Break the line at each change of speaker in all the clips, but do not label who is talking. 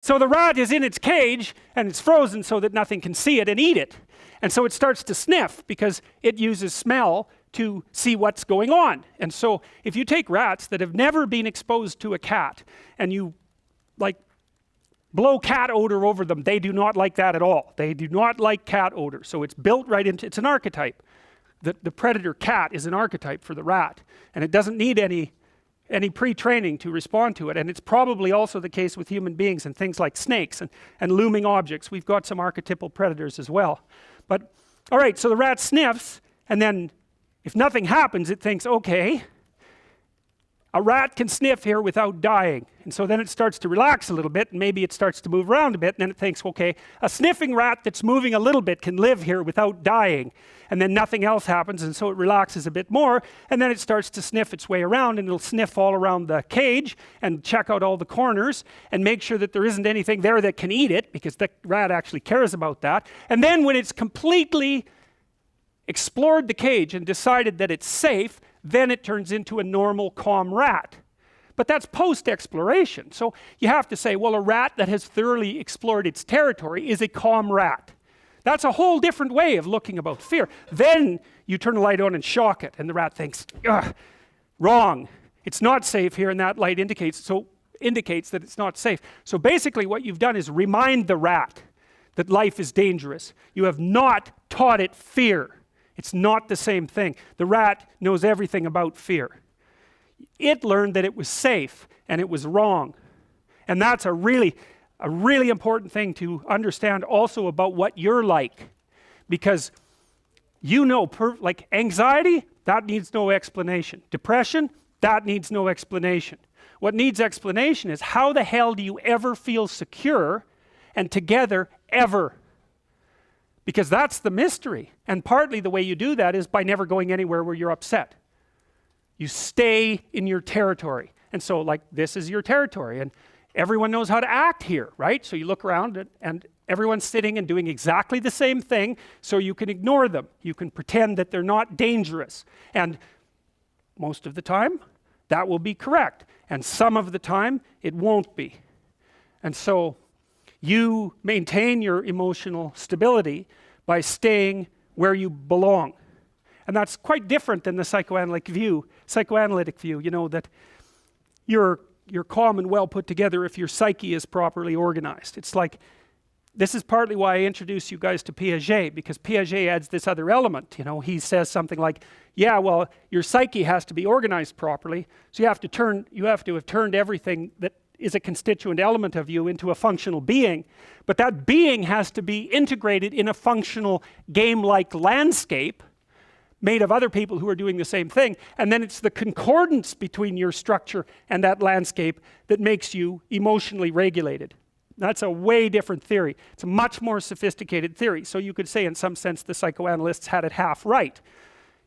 So the rat is in its cage and it's frozen so that nothing can see it and eat it. And so it starts to sniff because it uses smell to see what's going on. And so if you take rats that have never been exposed to a cat and you like blow cat odor over them, they do not like that at all. They do not like cat odor. So it's built right into, it's an archetype. The predator cat is an archetype for the rat, and it doesn't need any pre-training to respond to it. And it's probably also the case with human beings and things like snakes and looming objects. We've got some archetypal predators as well. But all right, so the rat sniffs, and then if nothing happens, it thinks, okay, a rat can sniff here without dying. And so then it starts to relax a little bit, and maybe it starts to move around a bit, and then it thinks, okay, a sniffing rat that's moving a little bit can live here without dying. And then nothing else happens, and so it relaxes a bit more, and then it starts to sniff its way around, and it'll sniff all around the cage and check out all the corners and make sure that there isn't anything there that can eat it, because the rat actually cares about that. And then when it's completely explored the cage and decided that it's safe, then it turns into a normal, calm rat. But that's post-exploration. So you have to say, well, a rat that has thoroughly explored its territory is a calm rat. That's a whole different way of looking about fear. Then you turn the light on and shock it, and the rat thinks, ugh, wrong. It's not safe here, and that light indicates that it's not safe. So basically what you've done is remind the rat that life is dangerous. You have not taught it fear. It's not the same thing. The rat knows everything about fear. It learned that it was safe and it was wrong. And that's a really important thing to understand also about what you're like. Because you know, like anxiety, that needs no explanation. Depression, that needs no explanation. What needs explanation is how the hell do you ever feel secure and together ever? Because that's the mystery. And partly the way you do that is by never going anywhere where you're upset. You stay in your territory. And so like this is your territory, and everyone knows how to act here, right? So you look around and everyone's sitting and doing exactly the same thing, so you can ignore them. You can pretend that they're not dangerous. And most of the time, that will be correct. And some of the time, it won't be. And so you maintain your emotional stability by staying where you belong. And that's quite different than the psychoanalytic view, you know, that you're calm and well put together if your psyche is properly organized. It's like, this is partly why I introduce you guys to Piaget, because Piaget adds this other element. You know, he says something like, yeah, well, your psyche has to be organized properly, so you have to have turned everything that is a constituent element of you into a functional being, but that being has to be integrated in a functional game-like landscape made of other people who are doing the same thing, and then it's the concordance between your structure and that landscape that makes you emotionally regulated. That's a way different theory. It's a much more sophisticated theory. So you could say in some sense the psychoanalysts had it half right.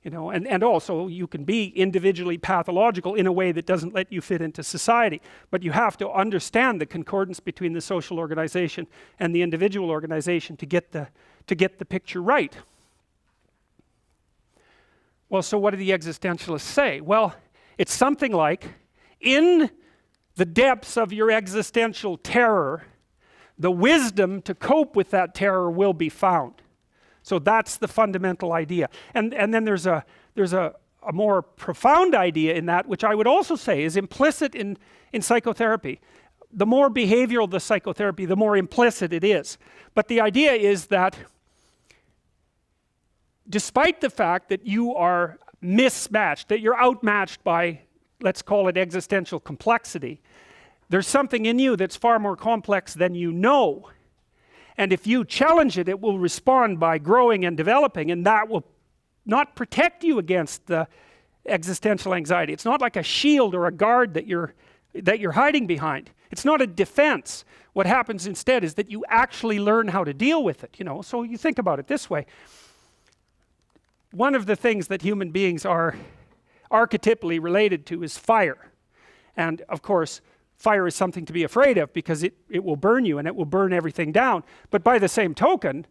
You know, and also you can be individually pathological in a way that doesn't let you fit into society. But you have to understand the concordance between the social organization and the individual organization to get the picture right. Well, so what do the existentialists say? Well, it's something like, in the depths of your existential terror, the wisdom to cope with that terror will be found. So that's the fundamental idea. And then there's a more profound idea in that, which I would also say is implicit in psychotherapy. The more behavioral the psychotherapy, the more implicit it is. But the idea is that despite the fact that you are mismatched, that you're outmatched by, let's call it existential complexity, there's something in you that's far more complex than you know. And if you challenge it, it will respond by growing and developing, and that will not protect you against the existential anxiety. It's not like a shield or a guard that you're hiding behind. It's not a defense. What happens instead is that you actually learn how to deal with it, you know. So you think about it this way. One of the things that human beings are archetypally related to is fire. And of course, fire is something to be afraid of because it will burn you and it will burn everything down. But by the same token,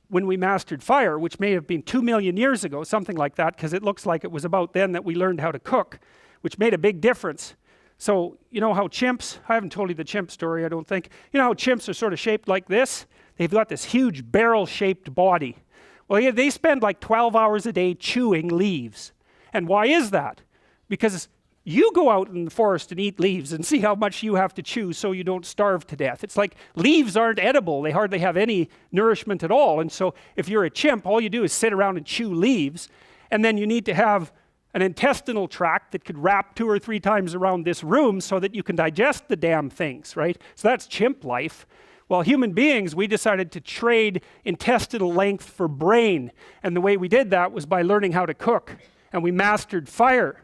when we mastered fire, which may have been 2 million years ago, something like that, because it looks like it was about then that we learned how to cook, which made a big difference. So, you know how chimps, I haven't told you the chimp story, I don't think. You know how chimps are sort of shaped like this? They've got this huge barrel-shaped body. Well, yeah, they spend like 12 hours a day chewing leaves. And why is that? Because you go out in the forest and eat leaves and see how much you have to chew so you don't starve to death. It's like leaves aren't edible. They hardly have any nourishment at all. And so if you're a chimp, all you do is sit around and chew leaves. And then you need to have an intestinal tract that could wrap 2 or 3 times around this room so that you can digest the damn things, right? So that's chimp life. Well, human beings, we decided to trade intestinal length for brain. And the way we did that was by learning how to cook. And we mastered fire.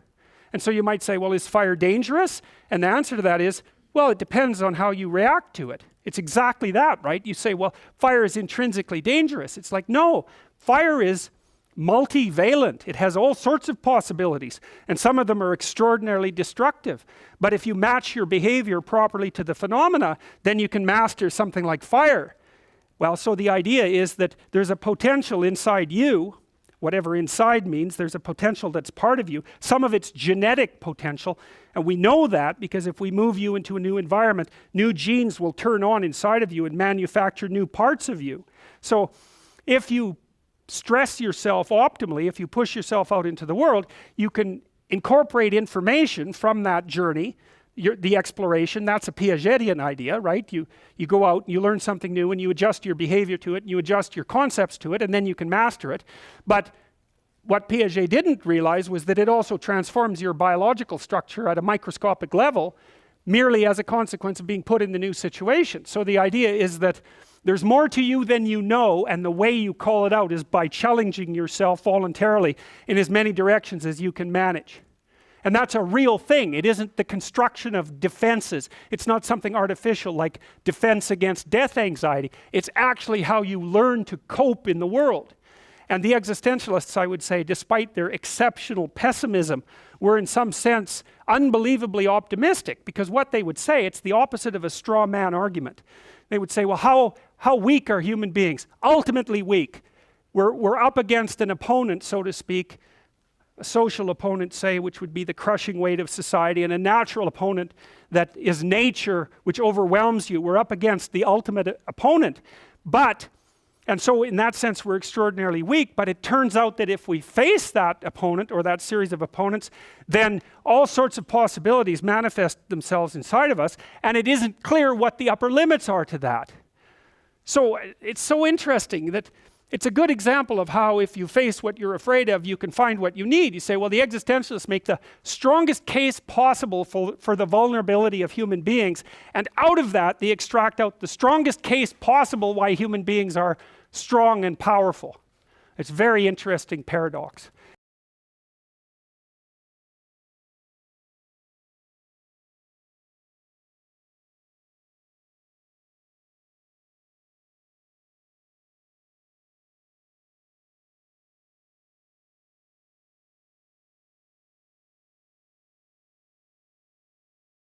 And so you might say, well, is fire dangerous? And the answer to that is, well, it depends on how you react to it. It's exactly that, right? You say, well, fire is intrinsically dangerous. It's like, no, fire is multivalent. It has all sorts of possibilities. And some of them are extraordinarily destructive. But if you match your behavior properly to the phenomena, then you can master something like fire. Well, so the idea is that there's a potential inside you. Whatever inside means, there's a potential that's part of you. Some of it's genetic potential, and we know that because if we move you into a new environment, new genes will turn on inside of you and manufacture new parts of you. So if you stress yourself optimally, if you push yourself out into the world, you can incorporate information from that journey, the exploration. That's a Piagetian idea, right? You go out and you learn something new and you adjust your behavior to it and you adjust your concepts to it and then you can master it. But what Piaget didn't realize was that it also transforms your biological structure at a microscopic level merely as a consequence of being put in the new situation. So the idea is that there's more to you than you know, and the way you call it out is by challenging yourself voluntarily in as many directions as you can manage. And that's a real thing. It isn't the construction of defenses. It's not something artificial like defense against death anxiety. It's actually how you learn to cope in the world. And the existentialists, I would say, despite their exceptional pessimism, were in some sense unbelievably optimistic, because what they would say, it's the opposite of a straw man argument. They would say, well, how weak are human beings? Ultimately weak. We're up against an opponent, so to speak, a social opponent, say, which would be the crushing weight of society, and a natural opponent that is nature, which overwhelms you. We're up against the ultimate opponent. And so in that sense, we're extraordinarily weak, but it turns out that if we face that opponent or that series of opponents, then all sorts of possibilities manifest themselves inside of us, and it isn't clear what the upper limits are to that. So it's so interesting that it's a good example of how if you face what you're afraid of, you can find what you need. You say, well, the existentialists make the strongest case possible for the vulnerability of human beings, and out of that, they extract out the strongest case possible why human beings are strong and powerful. It's a very interesting paradox.